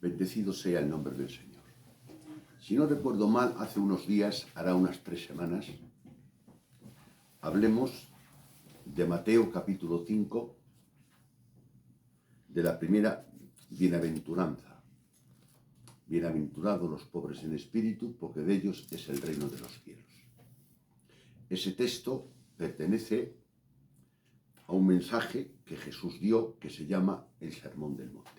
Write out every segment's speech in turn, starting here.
Bendecido sea el nombre del Señor. Si no recuerdo mal, hace unos días, hará unas 3 semanas, hablemos de Mateo capítulo 5, de la primera bienaventuranza. Bienaventurados los pobres en espíritu, porque de ellos es el reino de los cielos. Ese texto pertenece a un mensaje que Jesús dio que se llama el Sermón del Monte.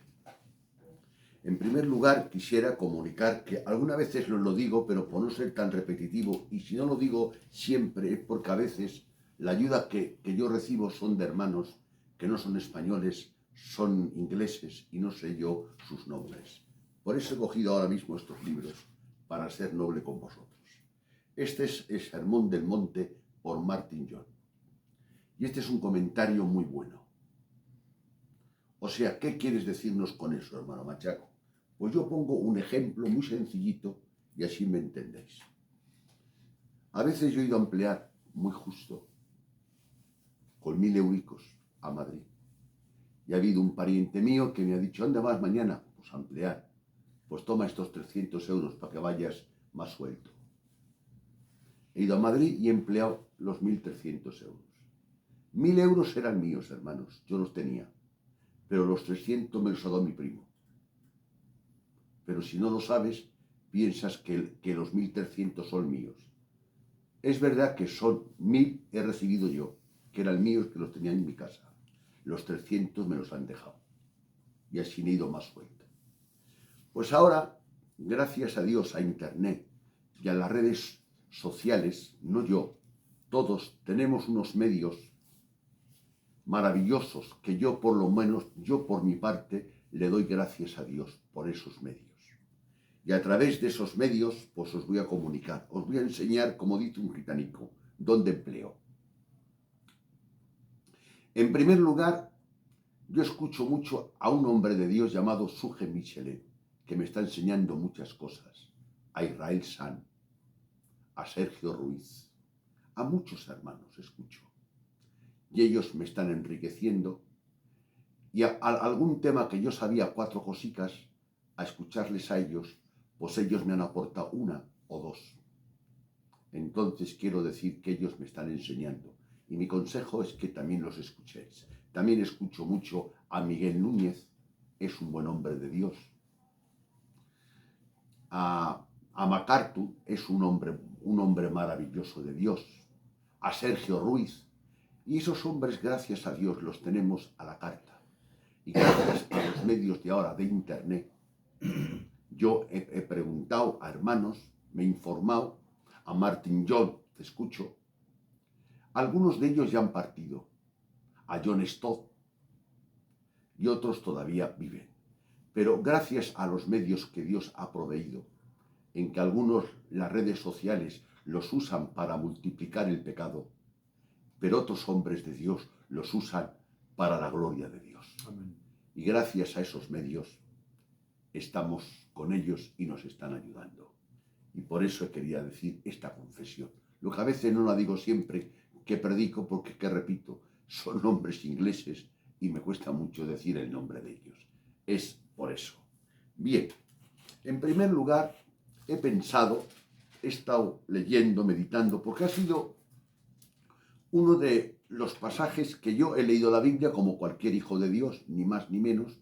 En primer lugar, quisiera comunicar que algunas veces lo digo, pero por no ser tan repetitivo, y si no lo digo siempre es porque a veces la ayuda que yo recibo son de hermanos que no son españoles, son ingleses y no sé yo sus nombres. Por eso he cogido ahora mismo estos libros para ser noble con vosotros. Este es el Sermón del Monte por Martin John. Y este es un comentario muy bueno. O sea, ¿qué quieres decirnos con eso, hermano Machaco? Pues yo pongo un ejemplo muy sencillito y así me entendéis. A veces yo he ido a emplear, muy justo, con 1000 euricos a Madrid. Y ha habido un pariente mío que me ha dicho, ¿dónde vas mañana? Pues a emplear. Pues toma estos 300 euros para que vayas más suelto. He ido a Madrid y he empleado los 1300 euros. 1000 euros eran míos, hermanos, yo los tenía. Pero los 300 me los ha dado mi primo. Pero si no lo sabes, piensas que los 1300 son míos. Es verdad que son 1000 he recibido yo, que eran míos, que los tenía en mi casa. Los 300 me los han dejado. Y así me he ido más suelto. Pues ahora, gracias a Dios, a Internet y a las redes sociales, no yo, todos tenemos unos medios maravillosos que yo por lo menos, yo por mi parte, le doy gracias a Dios por esos medios. Y a través de esos medios, pues os voy a comunicar, os voy a enseñar, como dice un británico, dónde empleo. En primer lugar, yo escucho mucho a un hombre de Dios llamado Suje Michelet, que me está enseñando muchas cosas. A Israel San, a Sergio Ruiz, a muchos hermanos escucho. Y ellos me están enriqueciendo. Y a algún tema que yo sabía 4 cositas, a escucharles a ellos, pues ellos me han aportado 1 o 2. Entonces quiero decir que ellos me están enseñando. Y mi consejo es que también los escuchéis. También escucho mucho a Miguel Núñez, es un buen hombre de Dios. A MacArthur, es un hombre maravilloso de Dios. A Sergio Ruiz. Y esos hombres, gracias a Dios, los tenemos a la carta. Y gracias a los medios de ahora de Internet, yo he preguntado a hermanos, me he informado, a Martin John, te escucho. Algunos de ellos ya han partido, a John Stott, y otros todavía viven. Pero gracias a los medios que Dios ha proveído, en que algunos las redes sociales los usan para multiplicar el pecado, pero otros hombres de Dios los usan para la gloria de Dios. Amén. Y gracias a esos medios estamos con ellos y nos están ayudando. Y por eso quería decir esta confesión. Lo que a veces no la digo siempre que predico, porque, que repito, son nombres ingleses y me cuesta mucho decir el nombre de ellos. Es por eso. Bien, en primer lugar, he pensado, he estado leyendo, meditando, porque ha sido uno de los pasajes que yo he leído la Biblia como cualquier hijo de Dios, ni más ni menos,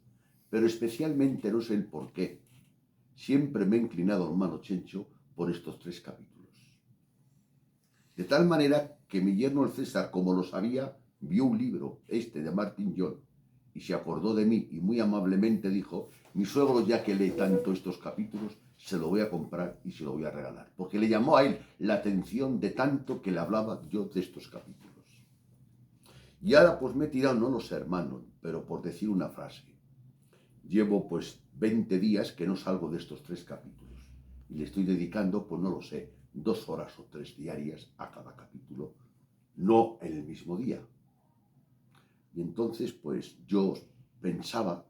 pero especialmente no sé el por qué. Siempre me he inclinado, hermano Chencho, por estos 3 capítulos. De tal manera que mi yerno el César, como lo sabía, vio un libro, de Martin John, y se acordó de mí y muy amablemente dijo, mi suegro, ya que lee tanto estos capítulos, se lo voy a comprar y se lo voy a regalar. Porque le llamó a él la atención de tanto que le hablaba yo de estos capítulos. Y ahora pues me he tirado, no lo sé, hermano, pero por decir una frase. Llevo pues 20 días que no salgo de estos 3 capítulos. Y le estoy dedicando, pues no lo sé, 2 horas o 3 diarias a cada capítulo. No en el mismo día. Y entonces pues yo pensaba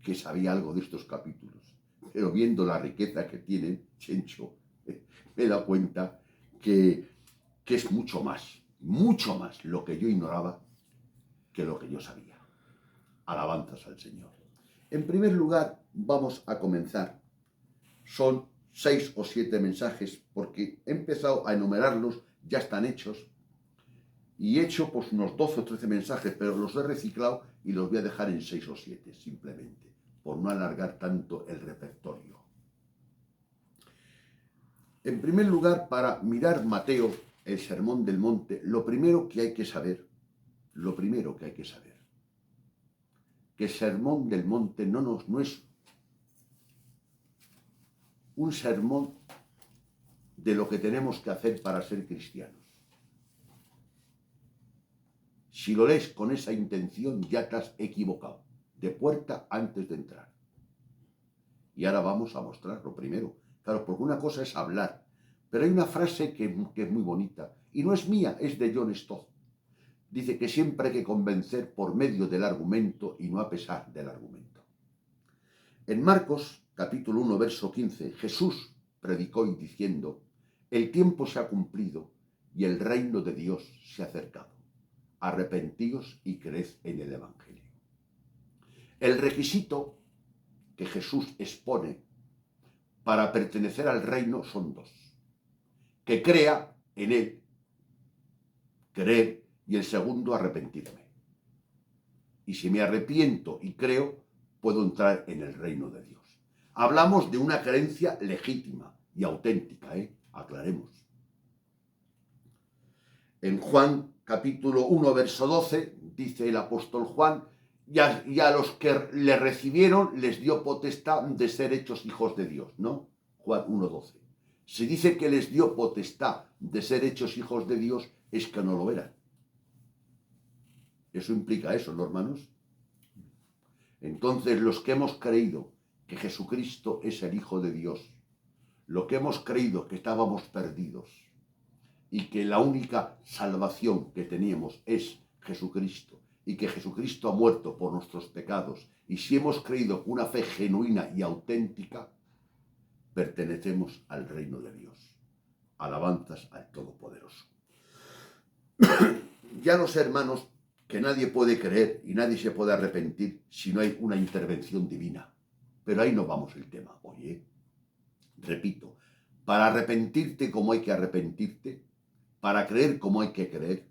que sabía algo de estos capítulos. Pero viendo la riqueza que tienen, Chencho, me he dado cuenta que es mucho más lo que yo ignoraba que lo que yo sabía. Alabanzas al Señor. En primer lugar, vamos a comenzar. Son 6 o 7 mensajes porque he empezado a enumerarlos, ya están hechos. Y he hecho pues unos 12 o 13 mensajes, pero los he reciclado y los voy a dejar en 6 o 7, simplemente, por no alargar tanto el repertorio. En primer lugar, para mirar Mateo, el Sermón del Monte, lo primero que hay que saber, que el Sermón del Monte no es un sermón de lo que tenemos que hacer para ser cristianos. Si lo lees con esa intención, ya te has equivocado, de puerta antes de entrar. Y ahora vamos a mostrar lo primero. Claro, porque una cosa es hablar, pero hay una frase que es muy bonita, y no es mía, es de John Stott. Dice que siempre hay que convencer por medio del argumento y no a pesar del argumento. En Marcos, capítulo 1, verso 15, Jesús predicó y diciendo: el tiempo se ha cumplido y el reino de Dios se ha acercado. Arrepentíos y creed en el Evangelio. El requisito que Jesús expone para pertenecer al reino son dos: que crea en él, creer, y el segundo, arrepentirme. Y si me arrepiento y creo, puedo entrar en el reino de Dios. Hablamos de una creencia legítima y auténtica, aclaremos. En Juan capítulo 1, verso 12, dice el apóstol Juan: y a los que le recibieron les dio potestad de ser hechos hijos de Dios, ¿no? Juan 1, 12. Si dice que les dio potestad de ser hechos hijos de Dios, es que no lo eran. Eso implica eso, ¿no, hermanos? Entonces, los que hemos creído que Jesucristo es el Hijo de Dios, lo que hemos creído que estábamos perdidos y que la única salvación que teníamos es Jesucristo y que Jesucristo ha muerto por nuestros pecados, y si hemos creído con una fe genuina y auténtica, pertenecemos al reino de Dios. Alabanzas al Todopoderoso. Ya no sé, hermanos, que nadie puede creer y nadie se puede arrepentir si no hay una intervención divina. Pero ahí no vamos el tema hoy, Repito, para arrepentirte como hay que arrepentirte, para creer como hay que creer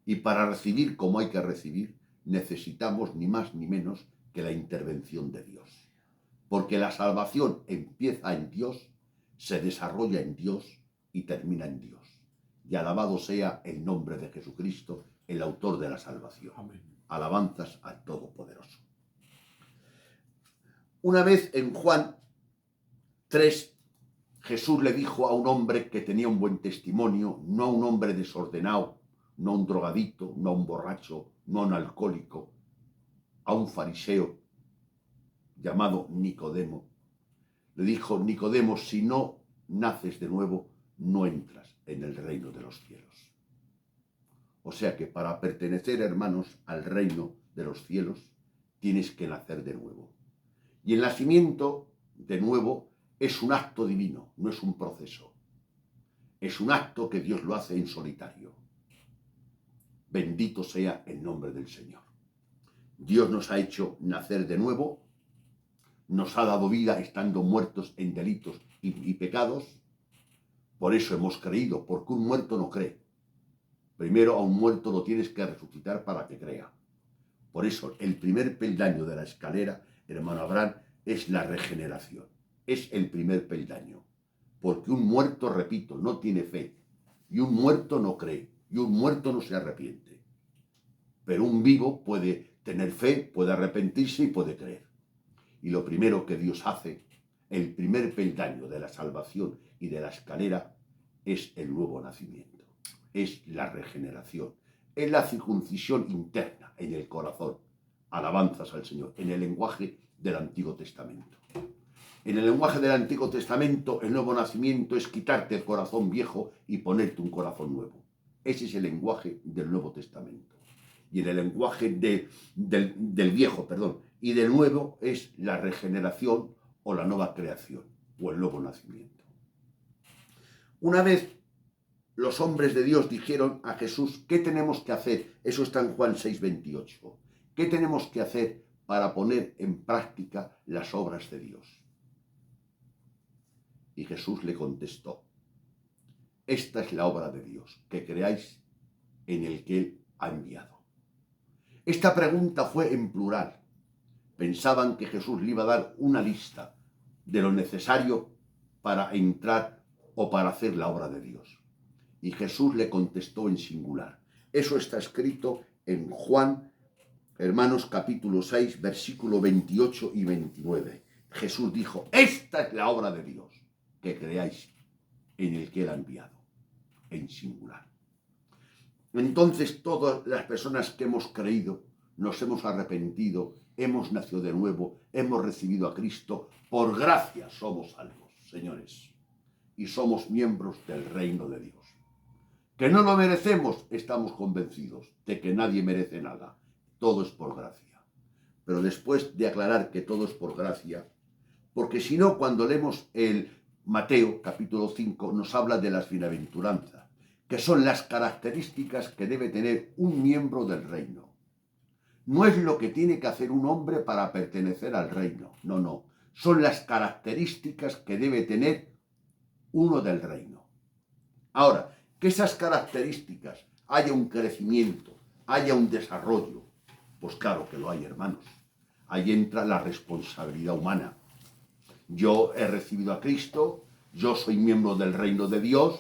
y para recibir como hay que recibir, necesitamos ni más ni menos que la intervención de Dios. Porque la salvación empieza en Dios, se desarrolla en Dios y termina en Dios. Y alabado sea el nombre de Jesucristo, el autor de la salvación. Amén. Alabanzas al Todopoderoso. Una vez en Juan 3, Jesús le dijo a un hombre que tenía un buen testimonio, no a un hombre desordenado, no a un drogadito, no a un borracho, no a un alcohólico, a un fariseo llamado Nicodemo. Le dijo: Nicodemo, si no naces de nuevo, no entras en el reino de los cielos. O sea que para pertenecer, hermanos, al reino de los cielos, tienes que nacer de nuevo. Y el nacimiento de nuevo es un acto divino, no es un proceso. Es un acto que Dios lo hace en solitario. Bendito sea el nombre del Señor. Dios nos ha hecho nacer de nuevo, nos ha dado vida estando muertos en delitos y pecados. Por eso hemos creído, porque un muerto no cree. Primero a un muerto lo tienes que resucitar para que crea. Por eso el primer peldaño de la escalera, hermano Abraham, es la regeneración. Es el primer peldaño. Porque un muerto, repito, no tiene fe. Y un muerto no cree. Y un muerto no se arrepiente. Pero un vivo puede tener fe, puede arrepentirse y puede creer. Y lo primero que Dios hace, el primer peldaño de la salvación y de la escalera, es el nuevo nacimiento. Es la regeneración. Es la circuncisión interna en el corazón. Alabanzas al Señor. En el lenguaje del Antiguo Testamento. En el lenguaje del Antiguo Testamento, el nuevo nacimiento es quitarte el corazón viejo y ponerte un corazón nuevo. Ese es el lenguaje del Nuevo Testamento. Y en el lenguaje del viejo, y del nuevo es la regeneración o la nueva creación o el nuevo nacimiento. Una vez los hombres de Dios dijeron a Jesús: ¿qué tenemos que hacer? Eso está en Juan 6:28. ¿Qué tenemos que hacer para poner en práctica las obras de Dios. Y Jesús le contestó: esta es la obra de Dios, que creáis en el que Él ha enviado. Esta pregunta fue en plural. Pensaban que Jesús le iba a dar una lista de lo necesario para entrar o para hacer la obra de Dios. Y Jesús le contestó en singular. Eso está escrito en Juan, hermanos, capítulo 6, versículo 28 y 29. Jesús dijo: esta es la obra de Dios, que creáis en el que Él ha enviado, en singular. Entonces todas las personas que hemos creído, nos hemos arrepentido, hemos nacido de nuevo, hemos recibido a Cristo, por gracia somos salvos, señores, y somos miembros del reino de Dios. Que no lo merecemos, estamos convencidos de que nadie merece nada, todo es por gracia. Pero después de aclarar que todo es por gracia, porque si no, cuando leemos el Mateo capítulo 5, nos habla de las bienaventuranzas, que son las características que debe tener un miembro del reino. No es lo que tiene que hacer un hombre para pertenecer al reino, no. Son las características que debe tener uno del reino. Ahora, que esas características haya un crecimiento, haya un desarrollo, pues claro que lo hay, hermanos. Ahí entra la responsabilidad humana. Yo he recibido a Cristo, yo soy miembro del reino de Dios,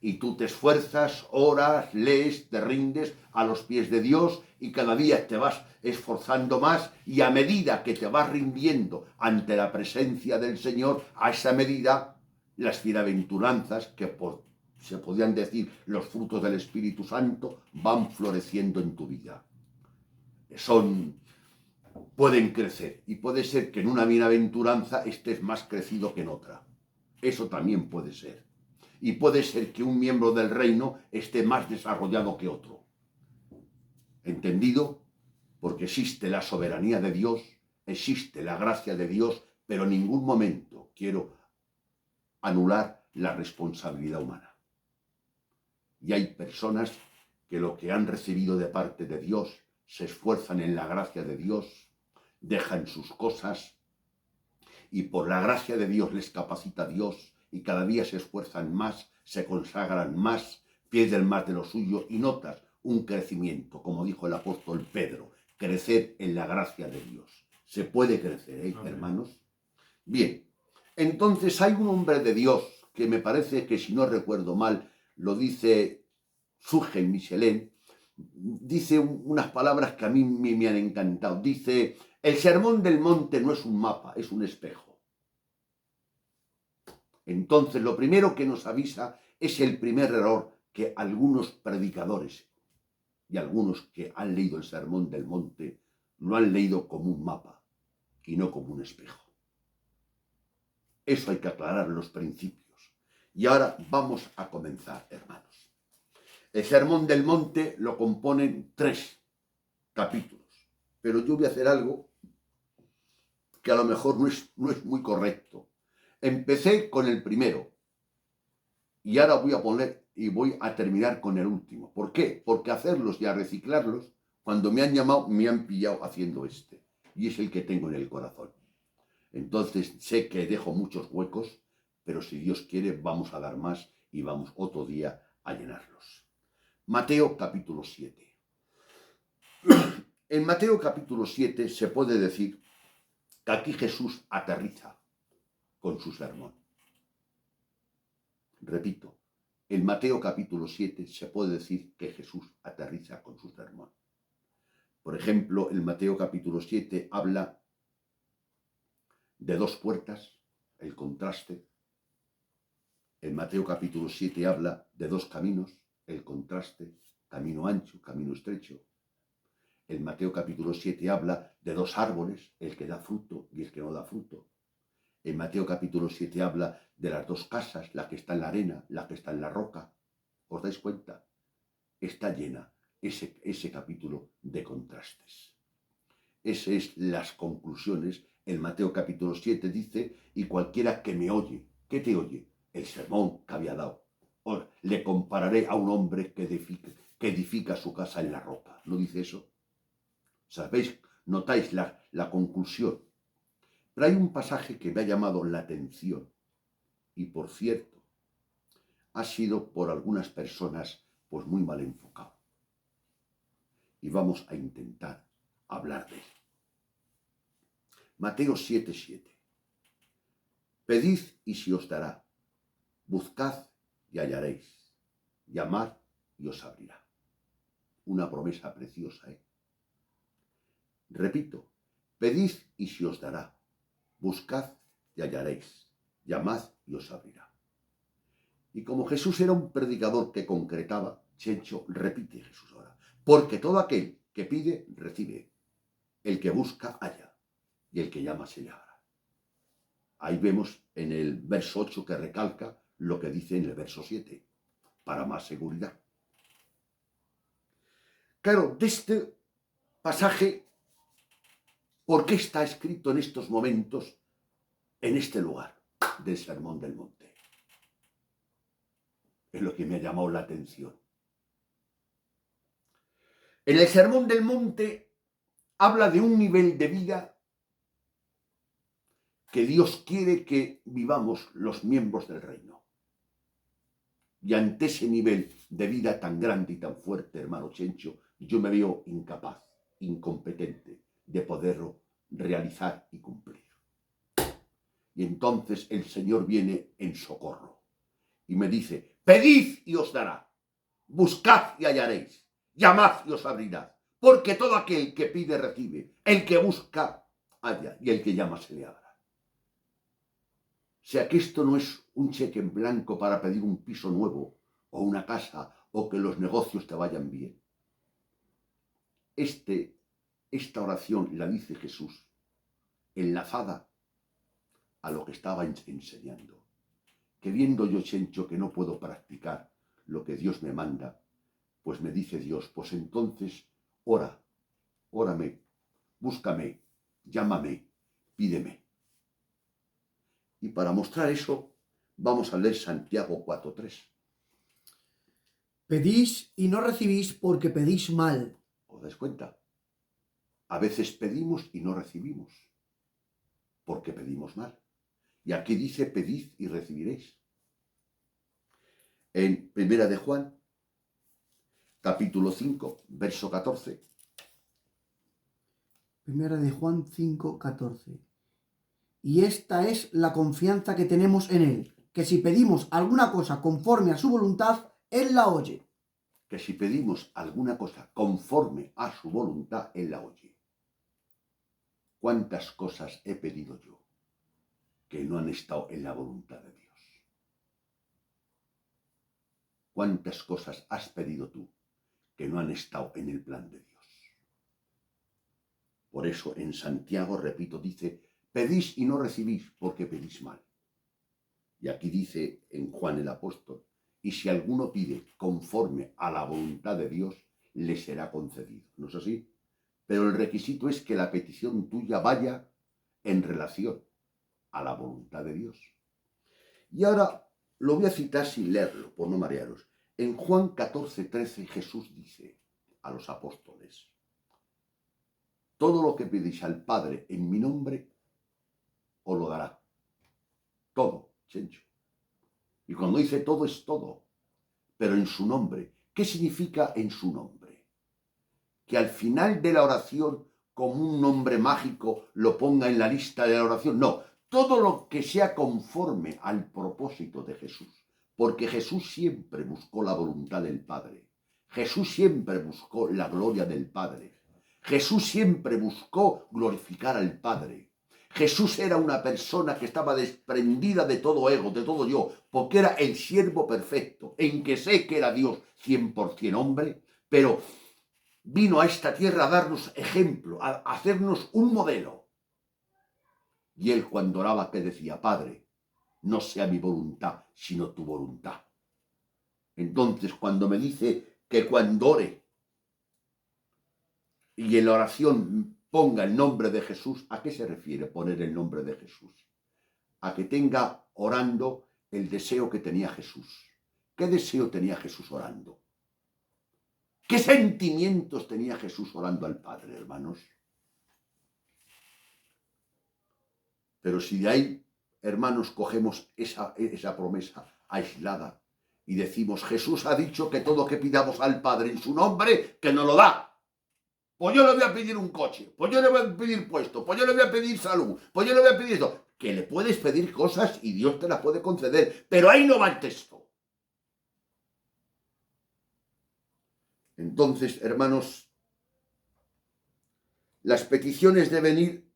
y tú te esfuerzas, oras, lees, te rindes a los pies de Dios y cada día te vas esforzando más, y a medida que te vas rindiendo ante la presencia del Señor, a esa medida las bienaventuranzas, que se podían decir los frutos del Espíritu Santo, van floreciendo en tu vida. Pueden crecer, y puede ser que en una bienaventuranza estés más crecido que en otra. Eso también puede ser. Y puede ser que un miembro del reino esté más desarrollado que otro. ¿Entendido? Porque existe la soberanía de Dios, existe la gracia de Dios, pero en ningún momento quiero anular la responsabilidad humana. Y hay personas que lo que han recibido de parte de Dios, se esfuerzan en la gracia de Dios, dejan sus cosas, y por la gracia de Dios les capacita Dios, y cada día se esfuerzan más, se consagran más, pierden más de lo suyo, y notas un crecimiento, como dijo el apóstol Pedro, crecer en la gracia de Dios. Se puede crecer, hermanos. Bien, entonces hay un hombre de Dios que me parece que, si no recuerdo mal, lo dice Surgen Michelin, dice unas palabras que a mí me han encantado. Dice: el sermón del monte no es un mapa, es un espejo. Entonces, lo primero que nos avisa es el primer error que algunos predicadores y algunos que han leído el Sermón del Monte lo han leído como un mapa y no como un espejo. Eso hay que aclarar los principios. Y ahora vamos a comenzar, hermanos. El Sermón del Monte lo componen 3 capítulos, pero yo voy a hacer algo que a lo mejor no es muy correcto. Empecé con el primero y ahora voy a terminar con el último. ¿Por qué? Porque hacerlos y a reciclarlos, cuando me han llamado, me han pillado haciendo este. Y es el que tengo en el corazón. Entonces sé que dejo muchos huecos, pero si Dios quiere vamos a dar más y vamos otro día a llenarlos. Mateo capítulo 7. En Mateo capítulo 7 se puede decir que aquí Jesús aterriza con su sermón. Repito, en Mateo capítulo 7 se puede decir que Jesús aterriza con su sermón. Por ejemplo, en Mateo capítulo 7 habla de 2 puertas, el contraste. En Mateo capítulo 7 habla de 2 caminos, el contraste, camino ancho, camino estrecho. En Mateo capítulo 7 habla de 2 árboles, el que da fruto y el que no da fruto. En Mateo capítulo 7 habla de las 2 casas, la que está en la arena, la que está en la roca. ¿Os dais cuenta? Está llena ese capítulo de contrastes. Esas es las conclusiones. En Mateo capítulo 7 dice: y cualquiera que me oye, ¿qué te oye? El sermón que había dado. Le compararé a un hombre que edifica su casa en la roca. ¿No dice eso? ¿Sabéis Notáis la conclusión. Pero hay un pasaje que me ha llamado la atención y, por cierto, ha sido por algunas personas pues muy mal enfocado. Y vamos a intentar hablar de él. Mateo 7:7. Pedid y se os dará. Buscad y hallaréis. Llamad y os abrirá. Una promesa preciosa, ¿eh? Repito, pedid y se os dará. Buscad y hallaréis. Llamad y os abrirá. Y como Jesús era un predicador que concretaba, Chencho repite Jesús ahora. Porque todo aquel que pide, recibe. El que busca, halla. Y el que llama, se le abra. Ahí vemos en el verso 8 que recalca lo que dice en el verso 7, para más seguridad. Claro, de este pasaje, ¿por qué está escrito en estos momentos, en este lugar del Sermón del Monte? Es lo que me ha llamado la atención. En el Sermón del Monte habla de un nivel de vida que Dios quiere que vivamos los miembros del reino. Y ante ese nivel de vida tan grande y tan fuerte, hermano Chencho, yo me veo incapaz, incompetente de poderlo realizar y cumplir. Y entonces el Señor viene en socorro y me dice, pedid y os dará, buscad y hallaréis, llamad y os abrirá, porque todo aquel que pide recibe, el que busca halla y el que llama se le abra. O sea que esto no es un cheque en blanco para pedir un piso nuevo o una casa o que los negocios te vayan bien. Esta oración la dice Jesús enlazada a lo que estaba enseñando. Que viendo yo, Chencho, que no puedo practicar lo que Dios me manda, pues me dice Dios, pues entonces órame, búscame, llámame, pídeme. Y para mostrar eso, vamos a leer Santiago 4:3. Pedís y no recibís porque pedís mal. ¿Os dais cuenta? A veces pedimos y no recibimos, porque pedimos mal. Y aquí dice, pedid y recibiréis. En 1 de Juan, capítulo 5, verso 14. 1 de Juan 5:14. Y esta es la confianza que tenemos en Él, que si pedimos alguna cosa conforme a su voluntad, Él la oye. Que si pedimos alguna cosa conforme a su voluntad, Él la oye. ¿Cuántas cosas he pedido yo que no han estado en la voluntad de Dios? ¿Cuántas cosas has pedido tú que no han estado en el plan de Dios? Por eso en Santiago, repito, dice, pedís y no recibís porque pedís mal. Y aquí dice en Juan el apóstol, y si alguno pide conforme a la voluntad de Dios, le será concedido. ¿No es así? Pero el requisito es que la petición tuya vaya en relación a la voluntad de Dios. Y ahora lo voy a citar sin leerlo, por no marearos. En Juan 14:13 Jesús dice a los apóstoles, todo lo que pedís al Padre en mi nombre, os lo dará. Todo, Chencho. Y cuando dice todo es todo, pero en su nombre. ¿Qué significa en su nombre? Que al final de la oración, como un nombre mágico, lo ponga en la lista de la oración. No, todo lo que sea conforme al propósito de Jesús. Porque Jesús siempre buscó la voluntad del Padre. Jesús siempre buscó la gloria del Padre. Jesús siempre buscó glorificar al Padre. Jesús era una persona que estaba desprendida de todo ego, de todo yo, porque era el siervo perfecto, en que sé que era Dios 100% hombre, pero vino a esta tierra a darnos ejemplo, a hacernos un modelo. Y él cuando oraba que decía, Padre, no sea mi voluntad, sino tu voluntad. Entonces cuando me dice que cuando ore y en la oración ponga el nombre de Jesús, ¿a qué se refiere poner el nombre de Jesús? A que tenga orando el deseo que tenía Jesús. ¿Qué deseo tenía Jesús orando? ¿Qué sentimientos tenía Jesús orando al Padre, hermanos? Pero si de ahí, hermanos, cogemos esa promesa aislada y decimos, Jesús ha dicho que todo lo que pidamos al Padre en su nombre, que nos lo da. Pues yo le voy a pedir un coche, pues yo le voy a pedir puesto, pues yo le voy a pedir salud, pues yo le voy a pedir esto. Que le puedes pedir cosas y Dios te las puede conceder, pero ahí no va el texto. Entonces, hermanos, las peticiones deben ir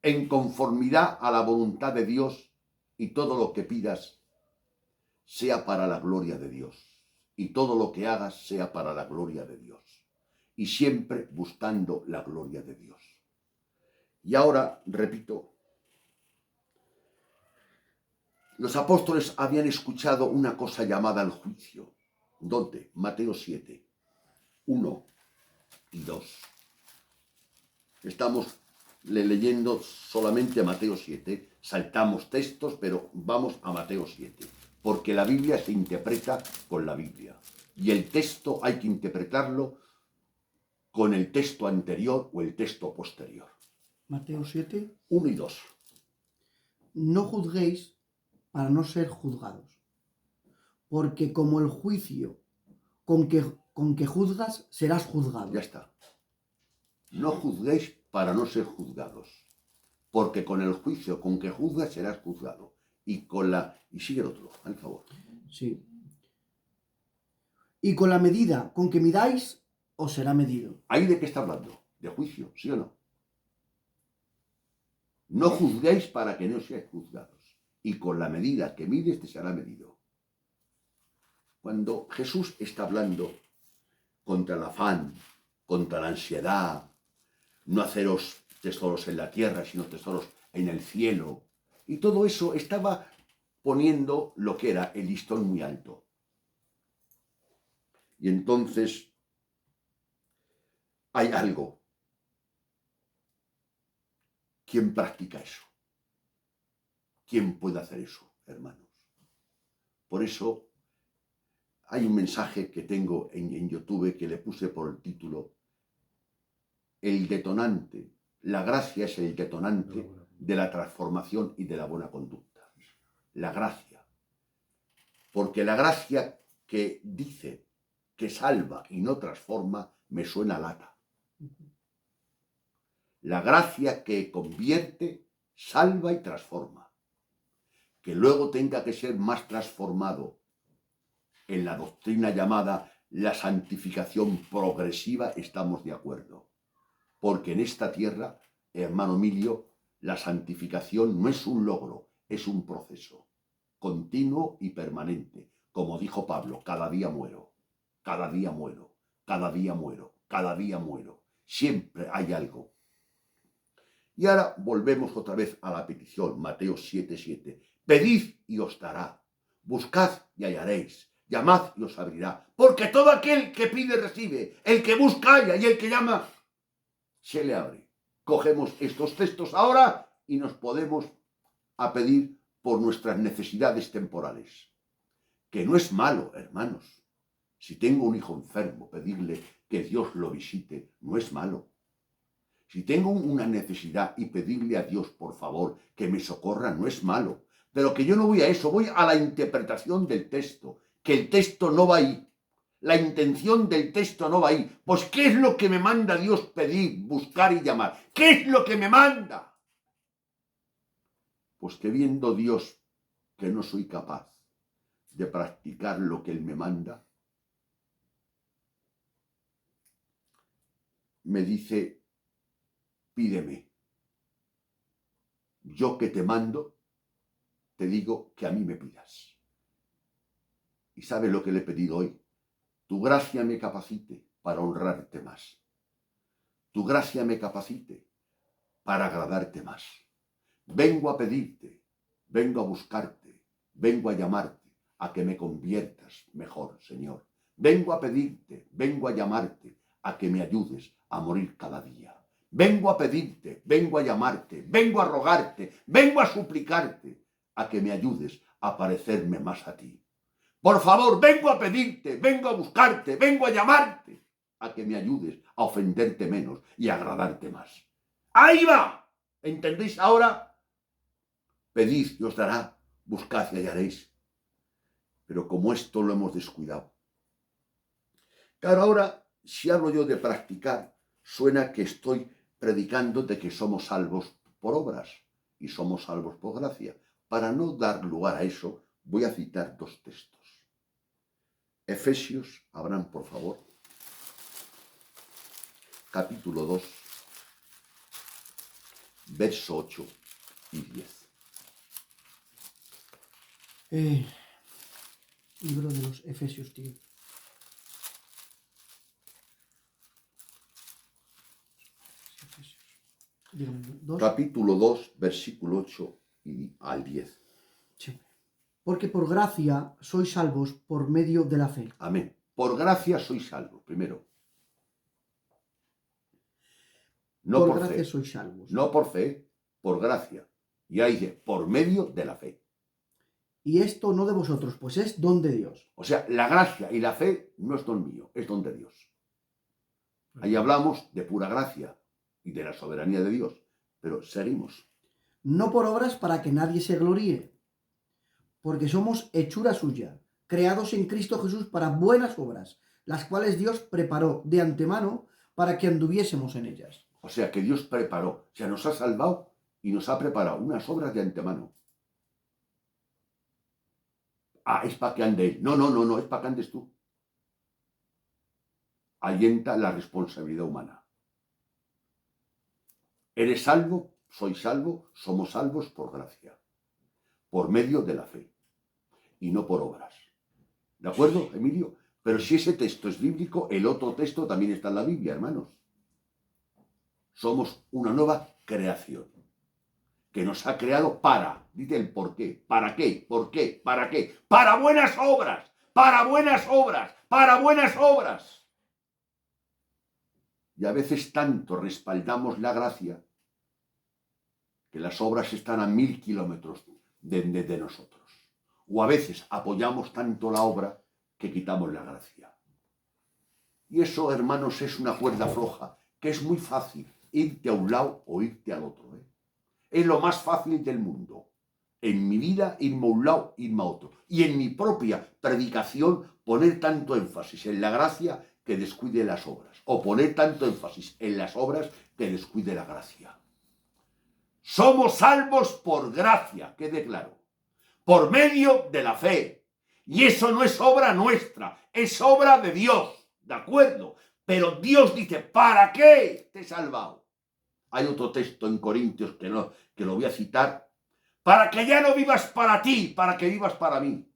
en conformidad a la voluntad de Dios y todo lo que pidas sea para la gloria de Dios y todo lo que hagas sea para la gloria de Dios y siempre buscando la gloria de Dios. Y ahora, repito, los apóstoles habían escuchado una cosa llamada el juicio. ¿Dónde? Mateo 7, 1 y 2. Estamos leyendo solamente Mateo 7, saltamos textos, pero vamos a Mateo 7, porque la Biblia se interpreta con la Biblia, y el texto hay que interpretarlo con el texto anterior o el texto posterior. Mateo 7. 1 y 2. No juzguéis para no ser juzgados, porque como el juicio con que juzgas, serás juzgado. Ya está. No juzguéis para no ser juzgados, porque con el juicio con que juzgas serás juzgado. Y sigue el otro, al favor. Sí. Y con la medida con que midáis, os será medido. ¿Ahí de qué está hablando? ¿De juicio, sí o no? No juzguéis para que no seáis juzgados. Y con la medida que mides te será medido. Cuando Jesús está hablando contra el afán, contra la ansiedad, no haceros tesoros en la tierra, sino tesoros en el cielo, y todo eso estaba poniendo lo que era el listón muy alto. Y entonces hay algo. ¿Quién practica eso? ¿Quién puede hacer eso, hermanos? Por eso hay un mensaje que tengo en YouTube que le puse por el título El detonante. La gracia es el detonante de la transformación y de la buena conducta. La gracia. Porque la gracia que dice que salva y no transforma me suena a lata. La gracia que convierte, salva y transforma. Que luego tenga que ser más transformado en la doctrina llamada la santificación progresiva, estamos de acuerdo. Porque en esta tierra, hermano Emilio, la santificación no es un logro, es un proceso continuo y permanente. Como dijo Pablo, cada día muero, cada día muero, cada día muero, cada día muero. Siempre hay algo. Y ahora volvemos otra vez a la petición, Mateo 7:7. Pedid y os dará, buscad y hallaréis, llamad y os abrirá. Porque todo aquel que pide recibe, el que busca halla y el que llama se le abre. Cogemos estos textos ahora y nos podemos a pedir por nuestras necesidades temporales. Que no es malo, hermanos. Si tengo un hijo enfermo, pedirle que Dios lo visite, no es malo. Si tengo una necesidad y pedirle a Dios, por favor, que me socorra, no es malo. Pero que yo no voy a eso, voy a la interpretación del texto. Que el texto no va ahí. La intención del texto no va ahí. Pues, ¿qué es lo que me manda Dios pedir, buscar y llamar? ¿Qué es lo que me manda? Pues que viendo Dios que no soy capaz de practicar lo que Él me manda, me dice, pídeme. Yo que te mando, te digo que a mí me pidas. ¿Y sabes lo que le he pedido hoy? Tu gracia me capacite para honrarte más. Tu gracia me capacite para agradarte más. Vengo a pedirte, vengo a buscarte, vengo a llamarte, a que me conviertas mejor, Señor. Vengo a pedirte, vengo a llamarte, a que me ayudes a morir cada día. Vengo a pedirte, vengo a llamarte, vengo a rogarte, vengo a suplicarte, a que me ayudes a parecerme más a ti. Por favor, vengo a pedirte, vengo a buscarte, vengo a llamarte, a que me ayudes a ofenderte menos y a agradarte más. ¡Ahí va! ¿Entendéis ahora pedid y os dará, buscad y hallaréis. Pero como esto lo hemos descuidado. Claro, ahora, si hablo yo de practicar, suena que estoy predicando de que somos salvos por obras y somos salvos por gracia. Para no dar lugar a eso, voy a citar dos textos. Efesios, Abraham, por favor, capítulo 2, verso 8 y 10. Libro de los Efesios, tío. Dígame, ¿dos? Capítulo 2, versículo 8 al 10. Sí. Porque por gracia sois salvos por medio de la fe. Amén. Por gracia sois salvos, primero. No por por gracia fe. sois salvos. No por fe, por gracia. Y ahí dice, por medio de la fe. Y esto no de vosotros, pues es don de Dios. O sea, la gracia y la fe no es don mío, es don de Dios. Ahí hablamos de pura gracia y de la soberanía de Dios. Pero seguimos. No por obras para que nadie se gloríe, porque somos hechura suya, creados en Cristo Jesús para buenas obras, las cuales Dios preparó de antemano para que anduviésemos en ellas. O sea, que Dios preparó, o sea, nos ha salvado y nos ha preparado unas obras de antemano. Ah, es para que ande él. No, es para que andes tú. Allenta la responsabilidad humana. Eres salvo, soy salvo, somos salvos por gracia, por medio de la fe y no por obras. ¿De acuerdo, Emilio? Pero si ese texto es bíblico, el otro texto también está en la Biblia, hermanos. Somos una nueva creación que nos ha creado para, dice el por qué, ¿para qué? ¿Por qué? ¿Para qué? Para buenas obras, para buenas obras, para buenas obras. Y a veces tanto respaldamos la gracia que las obras están a 1000 kilómetros de nosotros. O a veces apoyamos tanto la obra que quitamos la gracia. Y eso, hermanos, es una cuerda floja, que es muy fácil irte a un lado o irte al otro. Es lo más fácil del mundo. En mi vida, irme a un lado, irme a otro. Y en mi propia predicación, poner tanto énfasis en la gracia que descuide las obras. O poner tanto énfasis en las obras que descuide la gracia. Somos salvos por gracia, quede claro. Por medio de la fe. Y eso no es obra nuestra, es obra de Dios. ¿De acuerdo? Pero Dios dice, ¿para qué te he salvado? Hay otro texto en Corintios que lo voy a citar. Para que ya no vivas para ti, para que vivas para mí.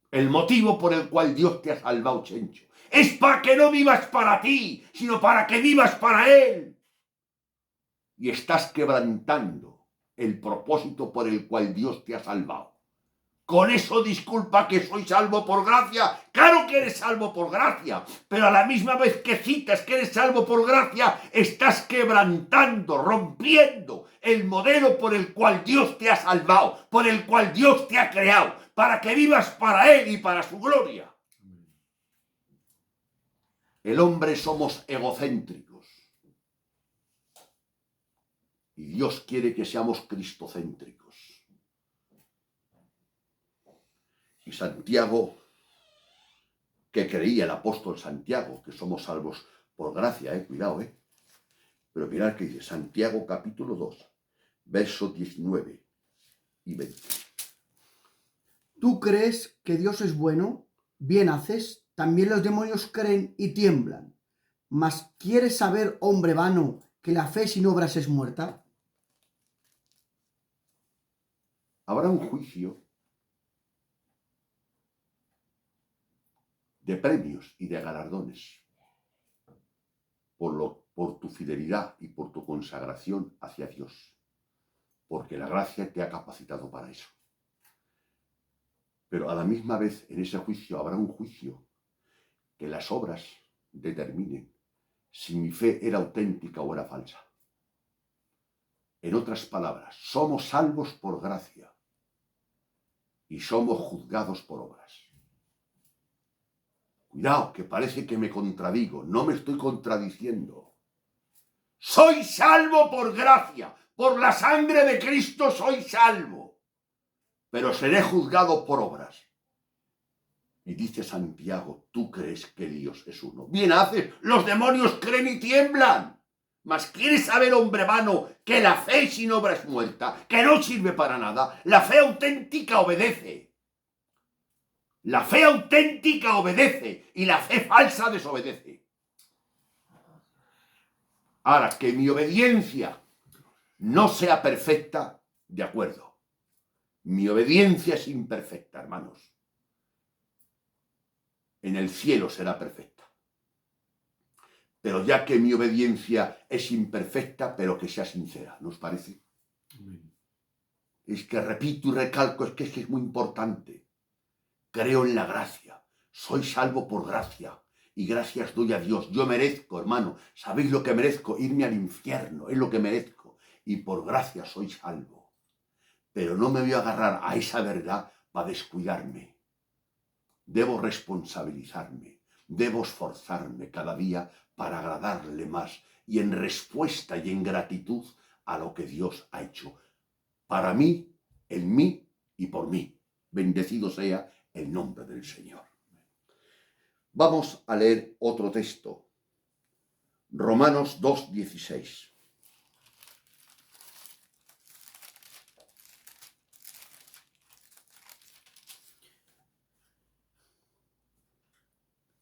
El motivo por el cual Dios te ha salvado, Chencho, es para que no vivas para ti, sino para que vivas para Él. Y estás quebrantando el propósito por el cual Dios te ha salvado. Con eso disculpa que soy salvo por gracia. Claro que eres salvo por gracia, pero a la misma vez que citas que eres salvo por gracia, estás quebrantando, rompiendo el modelo por el cual Dios te ha salvado, por el cual Dios te ha creado, para que vivas para Él y para su gloria. El hombre somos egocéntricos y Dios quiere que seamos cristocéntricos. Y Santiago, que creía el apóstol Santiago, que somos salvos por gracia, cuidado, Pero mirad que dice Santiago capítulo 2, versos 19 y 20. ¿Tú crees que Dios es bueno? Bien haces. También los demonios creen y tiemblan. Mas ¿quieres saber, hombre vano, que la fe sin obras es muerta? Habrá un juicio de premios y de galardones por tu fidelidad y por tu consagración hacia Dios, porque la gracia te ha capacitado para eso. Pero a la misma vez, en ese juicio habrá un juicio que las obras determinen si mi fe era auténtica o era falsa. En otras palabras, somos salvos por gracia y somos juzgados por obras. Cuidado, que parece que me contradigo. No me estoy contradiciendo. Soy salvo por gracia, por la sangre de Cristo soy salvo, pero seré juzgado por obras. Y dice Santiago, tú crees que Dios es uno. Bien haces, los demonios creen y tiemblan. Mas ¿quieres saber, hombre vano, que la fe sin obra es muerta, que no sirve para nada? La fe auténtica obedece. La fe auténtica obedece y la fe falsa desobedece. Ahora, que mi obediencia no sea perfecta, de acuerdo. Mi obediencia es imperfecta, hermanos. En el cielo será perfecta. Pero ya que mi obediencia es imperfecta, pero que sea sincera, ¿no os parece? Es que repito y recalco, es que es muy importante. Creo en la gracia, soy salvo por gracia y gracias doy a Dios. Yo merezco, hermano, ¿sabéis lo que merezco? Irme al infierno, es lo que merezco. Y por gracia soy salvo. Pero no me voy a agarrar a esa verdad para descuidarme. Debo responsabilizarme, debo esforzarme cada día para agradarle más y en respuesta y en gratitud a lo que Dios ha hecho para mí, en mí y por mí. Bendecido sea el nombre del Señor. Vamos a leer otro texto. Romanos 2:16.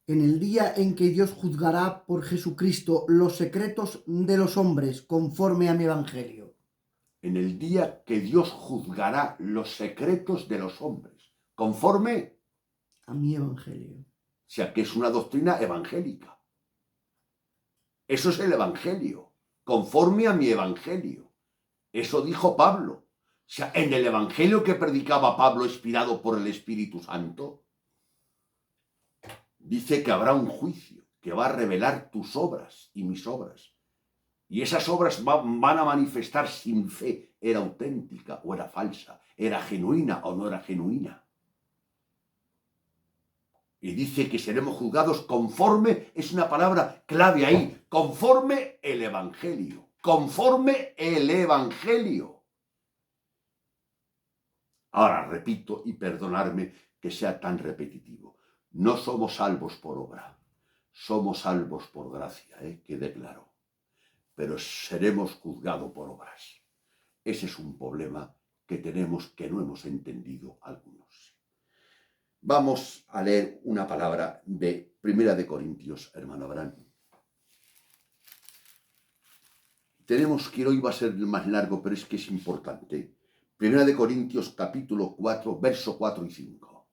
En el día en que Dios juzgará por Jesucristo los secretos de los hombres conforme a mi evangelio. En el día que Dios juzgará los secretos de los hombres, conforme a mi evangelio. O sea, que es una doctrina evangélica. Eso es el evangelio, conforme a mi evangelio. Eso dijo Pablo. O sea, en el evangelio que predicaba Pablo, inspirado por el Espíritu Santo, dice que habrá un juicio que va a revelar tus obras y mis obras. Y esas obras van a manifestar sin fe, era auténtica o era falsa, era genuina o no era genuina. Y dice que seremos juzgados conforme, es una palabra clave ahí, conforme el Evangelio, conforme el Evangelio. Ahora repito y perdonadme que sea tan repetitivo. No somos salvos por obra, somos salvos por gracia, quede claro. Pero seremos juzgados por obras. Ese es un problema que tenemos que no hemos entendido algunos. Vamos a leer una palabra de Primera de Corintios, hermano Abraham. Tenemos que hoy va a ser más largo, pero es que es importante. Primera de Corintios, capítulo 4, verso 4 y 5.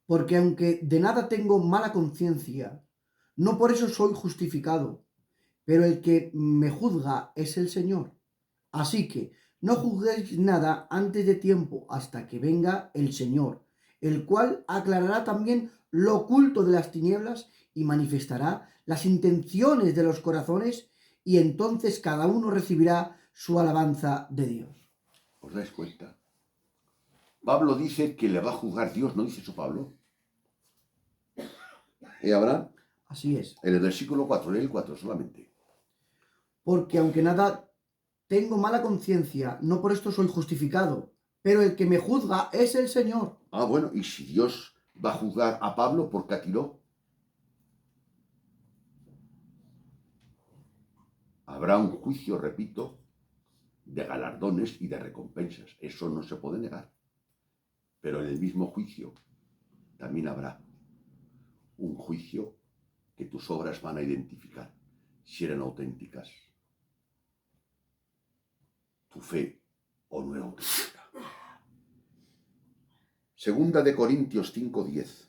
Porque aunque de nada tengo mala conciencia, no por eso soy justificado, pero el que me juzga es el Señor. Así que no juzguéis nada antes de tiempo hasta que venga el Señor, el cual aclarará también lo oculto de las tinieblas y manifestará las intenciones de los corazones, y entonces cada uno recibirá su alabanza de Dios. ¿Os dais cuenta? Pablo dice que le va a juzgar Dios, ¿no dice eso Pablo? Abraham? Así es. En el versículo 4, lee el 4 solamente. Porque aunque nada tengo mala conciencia, no por esto soy justificado, pero el que me juzga es el Señor. Ah, bueno, y si Dios va a juzgar a Pablo, ¿por qué atiró? Habrá un juicio, repito, de galardones y de recompensas. Eso no se puede negar. Pero en el mismo juicio también habrá un juicio que tus obras van a identificar si eran auténticas. Tu fe o no era auténtica. Segunda de Corintios 5:10.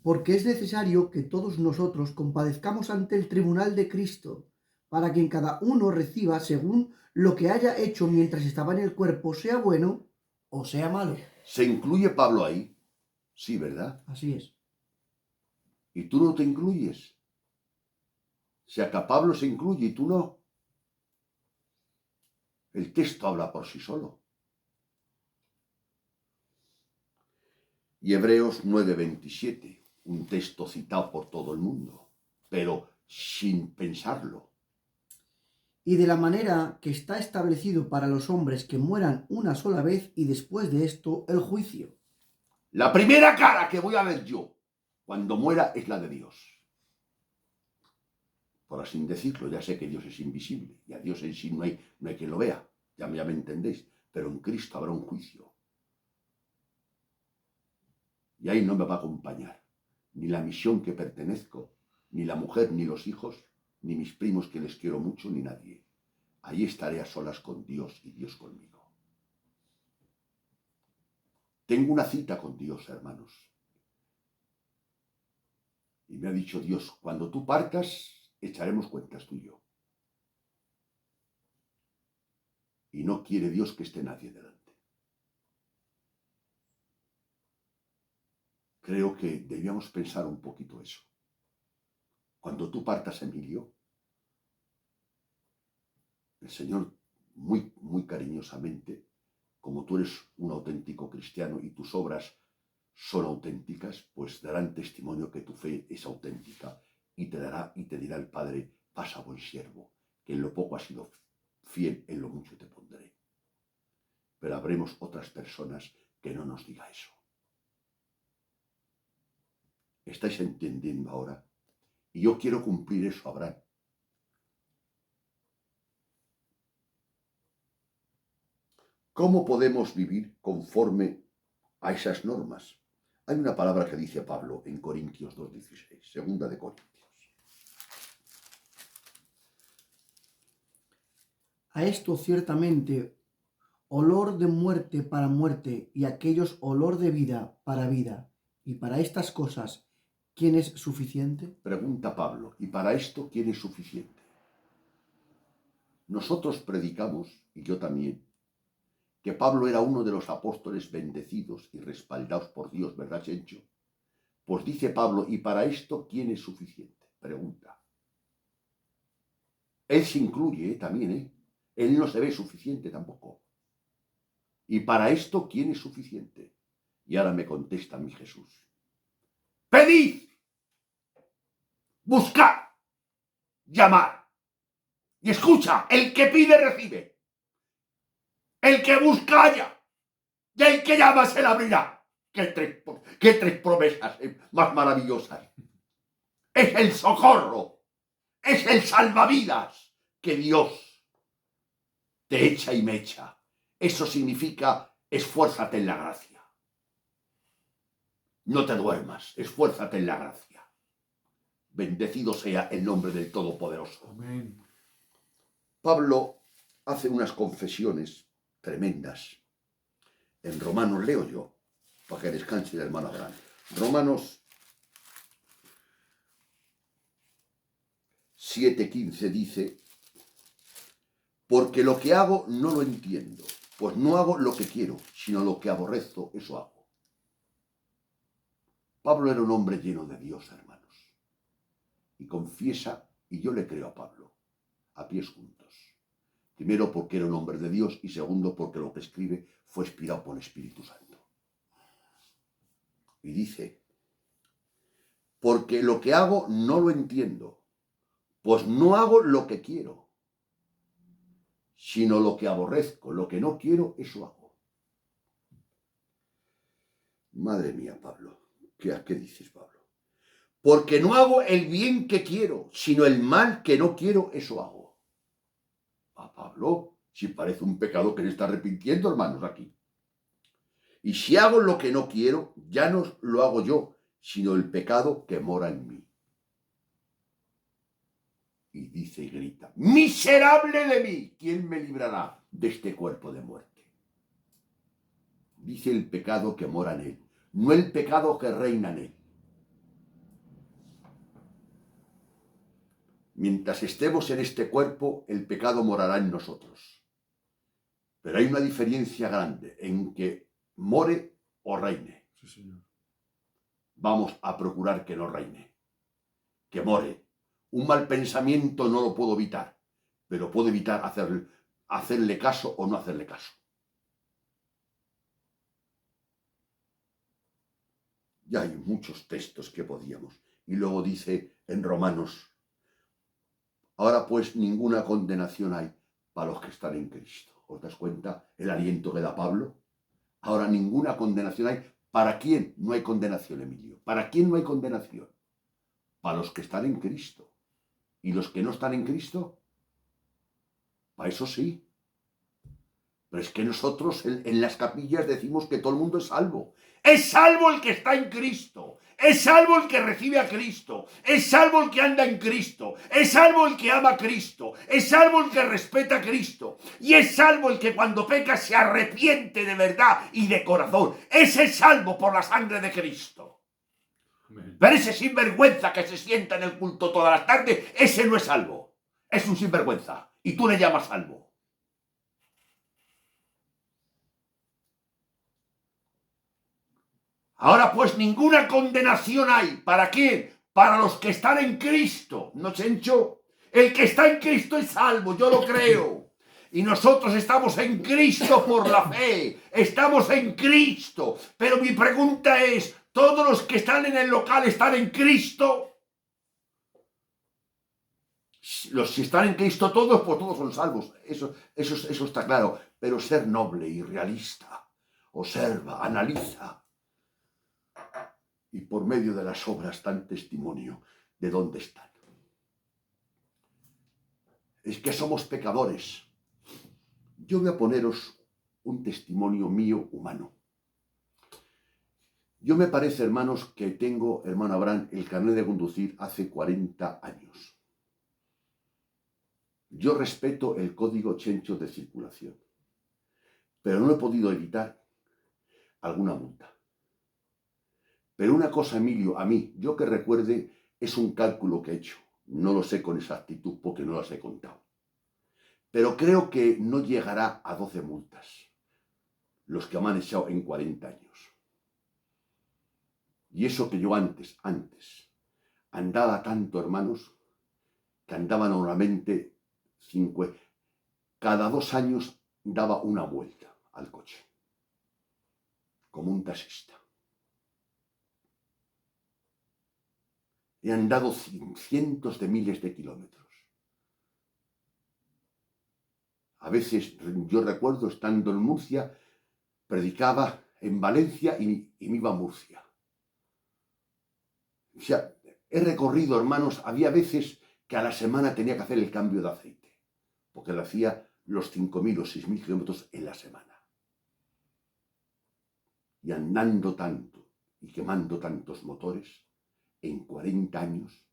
Porque es necesario que todos nosotros compadezcamos ante el tribunal de Cristo, para que en cada uno reciba según lo que haya hecho mientras estaba en el cuerpo, sea bueno o sea malo. ¿Se incluye Pablo ahí? Sí, ¿verdad? Así es. ¿Y tú no te incluyes? O sea, que a Pablo se incluye y tú no. El texto habla por sí solo. Y Hebreos 9:27. un texto citado por todo el mundo, pero sin pensarlo. Y de la manera que está establecido para los hombres que mueran una sola vez y después de esto el juicio. La primera cara que voy a ver yo cuando muera es la de Dios. Por así decirlo, ya sé que Dios es invisible y a Dios en sí no hay quien lo vea, ya me entendéis, pero en Cristo habrá un juicio. Y ahí no me va a acompañar ni la misión que pertenezco, ni la mujer, ni los hijos, ni mis primos que les quiero mucho, ni nadie. Ahí estaré a solas con Dios y Dios conmigo. Tengo una cita con Dios, hermanos. Y me ha dicho Dios, cuando tú partas, echaremos cuentas tú y yo. Y no quiere Dios que esté nadie delante. Creo que debíamos pensar un poquito eso. Cuando tú partas, Emilio, el Señor muy cariñosamente, como tú eres un auténtico cristiano y tus obras son auténticas, pues darán testimonio que tu fe es auténtica y te dirá el Padre, pasa buen siervo, que en lo poco has sido fiel, en lo mucho te pondré. Pero habremos otras personas que no nos diga eso. ¿Estáis entendiendo ahora? Y yo quiero cumplir eso, Abraham. ¿Cómo podemos vivir conforme a esas normas? Hay una palabra que dice Pablo en Corintios 2:16, segunda de Corintios. A esto ciertamente olor de muerte para muerte y aquellos olor de vida para vida. Y para estas cosas, ¿quién es suficiente? Pregunta Pablo, ¿y para esto quién es suficiente? Nosotros predicamos, y yo también, que Pablo era uno de los apóstoles bendecidos y respaldados por Dios, ¿verdad, Chencho? Pues dice Pablo, ¿y para esto quién es suficiente? Pregunta. Él se incluye también, ¿eh? Él no se ve suficiente tampoco. ¿Y para esto quién es suficiente? Y ahora me contesta mi Jesús. Pedid, buscad, llamad. Y escucha, el que pide recibe. El que busca halla. Y el que llama se le abrirá. Qué tres promesas más maravillosas. Es el socorro, es el salvavidas que Dios te echa y me echa. Eso significa esfuérzate en la gracia. No te duermas, esfuérzate en la gracia. Bendecido sea el nombre del Todopoderoso. Amén. Pablo hace unas confesiones tremendas. En Romanos leo yo, para que descanse el hermano Abraham. Romanos 7:15 dice, porque lo que hago no lo entiendo, pues no hago lo que quiero, sino lo que aborrezco, eso hago. Pablo era un hombre lleno de Dios, hermanos, y confiesa, y yo le creo a Pablo, a pies juntos. Primero porque era un hombre de Dios y segundo porque lo que escribe fue inspirado por el Espíritu Santo. Y dice, porque lo que hago no lo entiendo, pues no hago lo que quiero, sino lo que aborrezco, lo que no quiero, eso hago. Madre mía, Pablo, ¿qué dices, Pablo? Porque no hago el bien que quiero, sino el mal que no quiero, eso hago. A Pablo, si parece un pecado que se está arrepintiendo, hermanos, aquí. Y si hago lo que no quiero, ya no lo hago yo, sino el pecado que mora en mí. Y dice y grita, miserable de mí, ¿quién me librará de este cuerpo de muerte? Dice el pecado que mora en él, no el pecado que reina en él. Mientras estemos en este cuerpo, el pecado morará en nosotros. Pero hay una diferencia grande en que more o reine. Sí, señor. Vamos a procurar que no reine, que more. Un mal pensamiento no lo puedo evitar, pero puedo evitar hacerle caso o no hacerle caso. Ya hay muchos textos que podíamos. Y luego dice en Romanos, ahora pues ninguna condenación hay para los que están en Cristo. ¿Os das cuenta el aliento que da Pablo? Ahora ninguna condenación hay. ¿Para quién no hay condenación, Emilio? ¿Para quién no hay condenación? Para los que están en Cristo. ¿Y los que no están en Cristo? Para eso sí. Pero es que nosotros en las capillas decimos que todo el mundo es salvo. Es salvo el que está en Cristo. Es salvo el que recibe a Cristo. Es salvo el que anda en Cristo. Es salvo el que ama a Cristo. Es salvo el que respeta a Cristo. Y es salvo el que cuando peca se arrepiente de verdad y de corazón. Ese es salvo por la sangre de Cristo. Amén. Pero ese sinvergüenza que se sienta en el culto todas las tardes, ese no es salvo. Es un sinvergüenza. Y tú le llamas salvo. Ahora pues ninguna condenación hay. ¿Para quién? Para los que están en Cristo. ¿No, Chencho? El que está en Cristo es salvo, yo lo creo. Y nosotros estamos en Cristo por la fe. Estamos en Cristo. Pero mi pregunta es, ¿todos los que están en el local están en Cristo? Los que están en Cristo todos, pues todos son salvos. Eso está claro. Pero ser noble y realista. Observa, analiza. Y por medio de las obras dan testimonio de dónde están. Es que somos pecadores. Yo voy a poneros un testimonio mío humano. Yo me parece, hermanos, que tengo, hermano Abraham, el carnet de conducir hace 40 años. Yo respeto el código Chencho de circulación, pero no he podido evitar alguna multa. Pero una cosa, Emilio, a mí, yo que recuerde, es un cálculo que he hecho. No lo sé con exactitud porque no las he contado. Pero creo que no llegará a 12 multas los que me han echado en 40 años. Y eso que yo antes, andaba tanto, hermanos, que andaba normalmente cada 2 años daba una vuelta al coche, como un taxista. He andado cientos de miles de kilómetros. A veces, yo recuerdo, estando en Murcia, predicaba en Valencia y me iba a Murcia. O sea, he recorrido, hermanos, había veces que a la semana tenía que hacer el cambio de aceite, porque le hacía los 5.000 o 6.000 kilómetros en la semana. Y andando tanto y quemando tantos motores, en 40 años,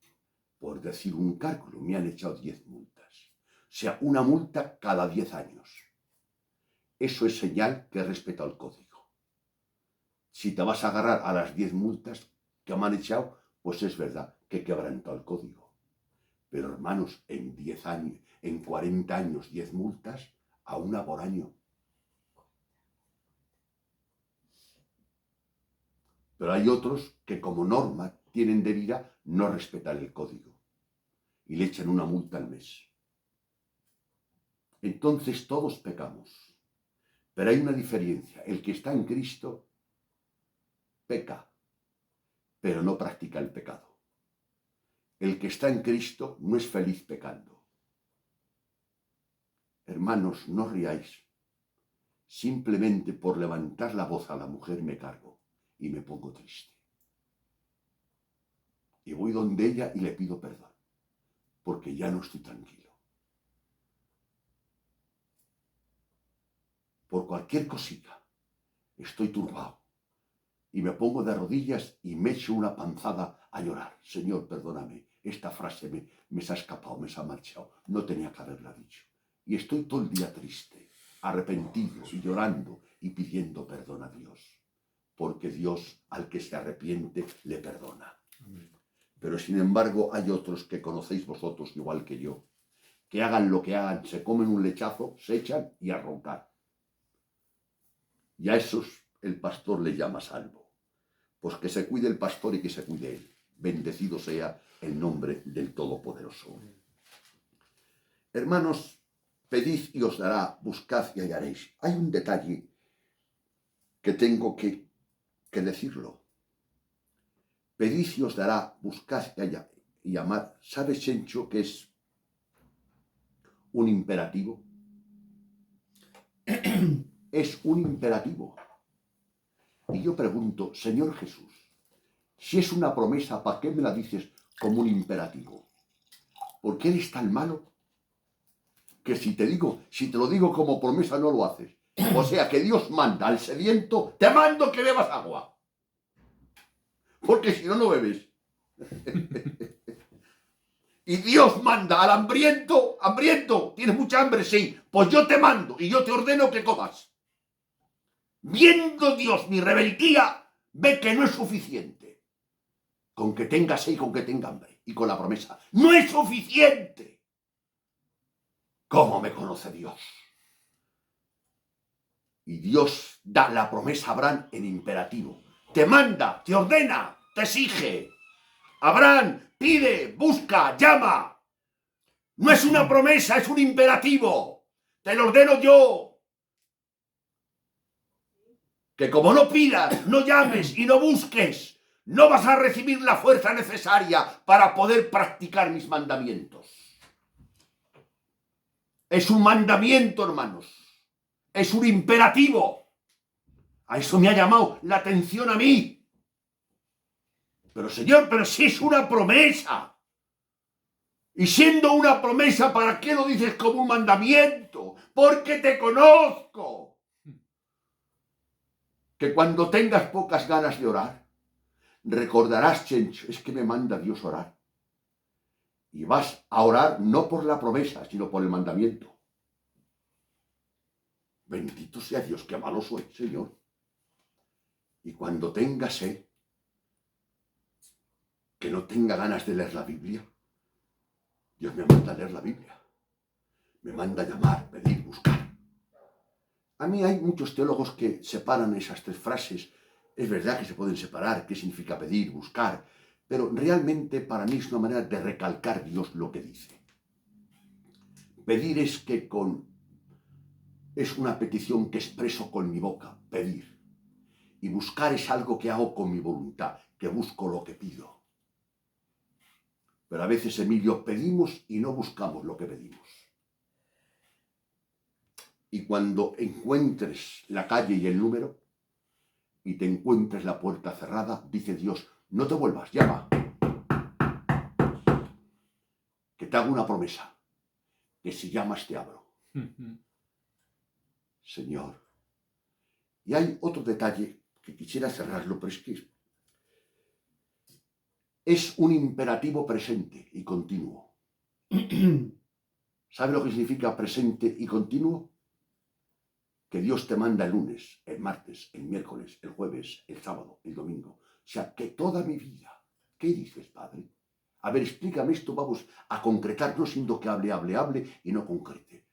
por decir un cálculo, me han echado 10 multas. O sea, una multa cada 10 años. Eso es señal que he respetado el código. Si te vas a agarrar a las 10 multas que me han echado, pues es verdad que he quebrantado el código. Pero hermanos, en 10 años, en 40 años, 10 multas, a una por año. Pero hay otros que como norma tienen de vida no respetar el código y le echan una multa al mes. Entonces todos pecamos. Pero hay una diferencia. El que está en Cristo peca, pero no practica el pecado. El que está en Cristo no es feliz pecando. Hermanos, no riáis. Simplemente por levantar la voz a la mujer me cargo y me pongo triste. Y voy donde ella y le pido perdón, porque ya no estoy tranquilo. Por cualquier cosita estoy turbado y me pongo de rodillas y me echo una panzada a llorar. Señor, perdóname, esta frase me se ha escapado, me se ha marchado, no tenía que haberla dicho. Y estoy todo el día triste, arrepentido y llorando y pidiendo perdón a Dios, porque Dios al que se arrepiente le perdona. Amén. Pero sin embargo hay otros que conocéis vosotros igual que yo, que hagan lo que hagan, se comen un lechazo, se echan y a roncar. Y a esos el pastor le llama salvo. Pues que se cuide el pastor y que se cuide él. Bendecido sea el nombre del Todopoderoso. Hermanos, pedid y os dará, buscad y hallaréis. Hay un detalle que tengo que decirlo. Pedid y os dará, buscad y llamad. ¿Sabes, Chencho, que es un imperativo? Es un imperativo. Y yo pregunto, Señor Jesús, si es una promesa, ¿para qué me la dices como un imperativo? ¿Por qué eres tan malo? Que si te lo digo como promesa, no lo haces. O sea que Dios manda al sediento, te mando que bebas agua. Porque si no, no bebes. Y Dios manda al hambriento, hambriento, ¿tienes mucha hambre? Sí, pues yo te mando y yo te ordeno que comas. Viendo Dios mi rebeldía, ve que no es suficiente. Con que tenga sed y con que tenga hambre. Y con la promesa, no es suficiente. ¿Cómo me conoce Dios? Y Dios da la promesa a Abraham en imperativo. Te manda, te ordena, te exige. Abraham, pide, busca, llama. No es una promesa, es un imperativo. Te lo ordeno yo. Que como no pidas, no llames y no busques, no vas a recibir la fuerza necesaria para poder practicar mis mandamientos. Es un mandamiento, hermanos. Es un imperativo. A eso me ha llamado la atención a mí. Pero Señor, pero si es una promesa. Y siendo una promesa, ¿para qué lo dices como un mandamiento? Porque te conozco. Que cuando tengas pocas ganas de orar, recordarás, Chencho, es que me manda Dios orar. Y vas a orar no por la promesa, sino por el mandamiento. Bendito sea Dios, qué malo soy, Señor. Y cuando tenga sed, que no tenga ganas de leer la Biblia, Dios me manda a leer la Biblia. Me manda a llamar, pedir, buscar. A mí hay muchos teólogos que separan esas tres frases. Es verdad que se pueden separar, qué significa pedir, buscar, pero realmente para mí es una manera de recalcar Dios lo que dice. Pedir es es una petición que expreso con mi boca, pedir. Y buscar es algo que hago con mi voluntad, que busco lo que pido. Pero a veces, Emilio, pedimos y no buscamos lo que pedimos. Y cuando encuentres la calle y el número, y te encuentres la puerta cerrada, dice Dios, no te vuelvas, llama. Que te hago una promesa, que si llamas te abro. Señor. Y hay otro detalle que quisiera cerrarlo, pero es que es un imperativo presente y continuo. ¿Sabe lo que significa presente y continuo? Que Dios te manda el lunes, el martes, el miércoles, el jueves, el sábado, el domingo. O sea, que toda mi vida. ¿Qué dices, Padre? A ver, explícame esto, vamos a concretar, no siendo que hable y no concrete.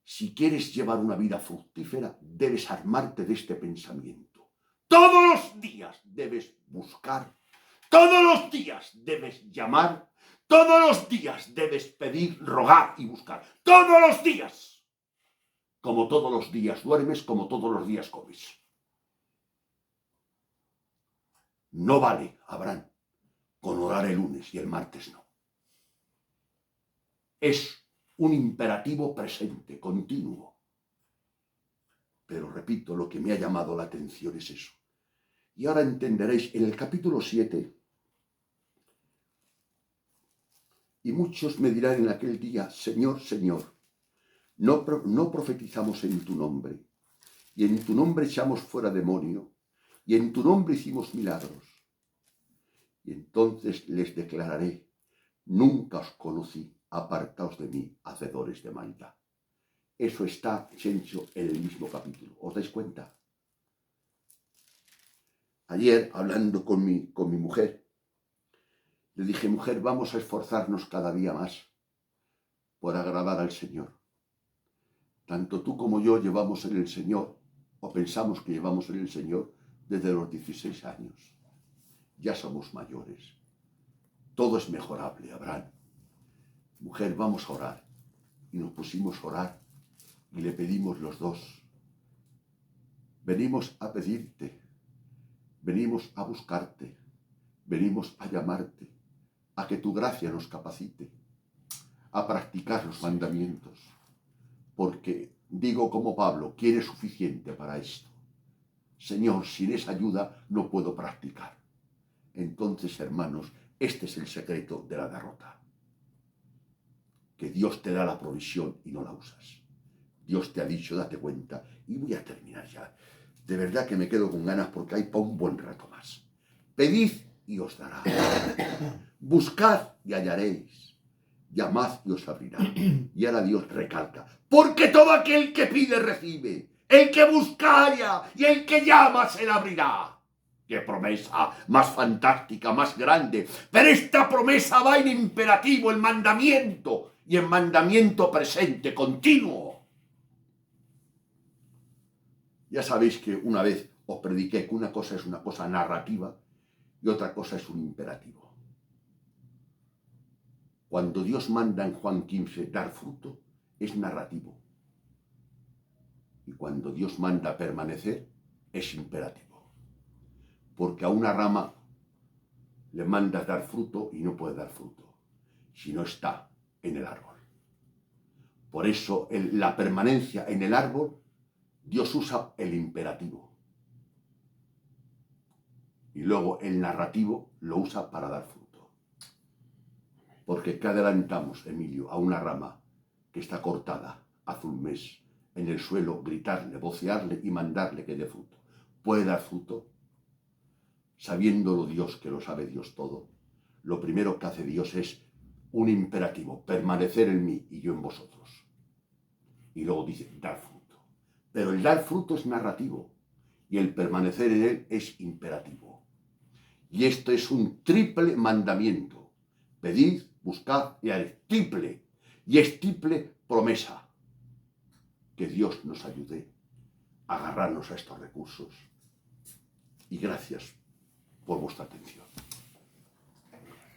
Si quieres llevar una vida fructífera, debes armarte de este pensamiento. Todos los días debes buscar, todos los días debes llamar, todos los días debes pedir, rogar y buscar. Todos los días. Como todos los días duermes, como todos los días comes. No vale, Abraham, con orar el lunes y el martes no. Es un imperativo presente, continuo. Pero repito, lo que me ha llamado la atención es eso. Y ahora entenderéis, en el capítulo 7, y muchos me dirán en aquel día, Señor, Señor, no profetizamos en tu nombre, y en tu nombre echamos fuera demonio, y en tu nombre hicimos milagros. Y entonces les declararé, nunca os conocí, apartaos de mí, hacedores de maldad. Eso está, Chencho, en el mismo capítulo. ¿Os dais cuenta? Ayer, hablando con mi mujer, le dije, mujer, vamos a esforzarnos cada día más por agradar al Señor. Tanto tú como yo llevamos en el Señor, o pensamos que llevamos en el Señor, desde los 16 años. Ya somos mayores. Todo es mejorable, Abraham. Mujer, vamos a orar. Y nos pusimos a orar y le pedimos los dos. Venimos a pedirte, venimos a buscarte, venimos a llamarte, a que tu gracia nos capacite a practicar los mandamientos, porque digo como Pablo, ¿quién es suficiente para esto? Señor, sin esa ayuda no puedo practicar. Entonces, hermanos, este es el secreto de la derrota. Que Dios te da la provisión y no la usas. Dios te ha dicho, date cuenta, y voy a terminar ya. De verdad que me quedo con ganas porque hay para un buen rato más. Pedid y os dará. Buscad y hallaréis. Llamad y os abrirá. Y ahora Dios recalca, porque todo aquel que pide recibe, el que busca halla y el que llama se le abrirá. ¡Qué promesa más fantástica, más grande! Pero esta promesa va en imperativo, en mandamiento, y en mandamiento presente, continuo. Ya sabéis que una vez os prediqué que una cosa es una cosa narrativa y otra cosa es un imperativo. Cuando Dios manda en Juan 15 dar fruto, es narrativo. Y cuando Dios manda permanecer, es imperativo. Porque a una rama le mandas dar fruto y no puede dar fruto, si no está en el árbol. Por eso la permanencia en el árbol, Dios usa el imperativo. Y luego el narrativo lo usa para dar fruto. Porque ¿qué adelantamos, Emilio, a una rama que está cortada hace un mes en el suelo, gritarle, vocearle y mandarle que dé fruto? ¿Puede dar fruto? Sabiéndolo Dios, que lo sabe Dios todo, lo primero que hace Dios es un imperativo, permanecer en mí y yo en vosotros. Y luego dice, dar fruto. Pero el dar fruto es narrativo y el permanecer en él es imperativo. Y esto es un triple mandamiento. Pedid, buscad y haréis. Triple. Y es triple promesa. Que Dios nos ayude a agarrarnos a estos recursos. Y gracias por vuestra atención.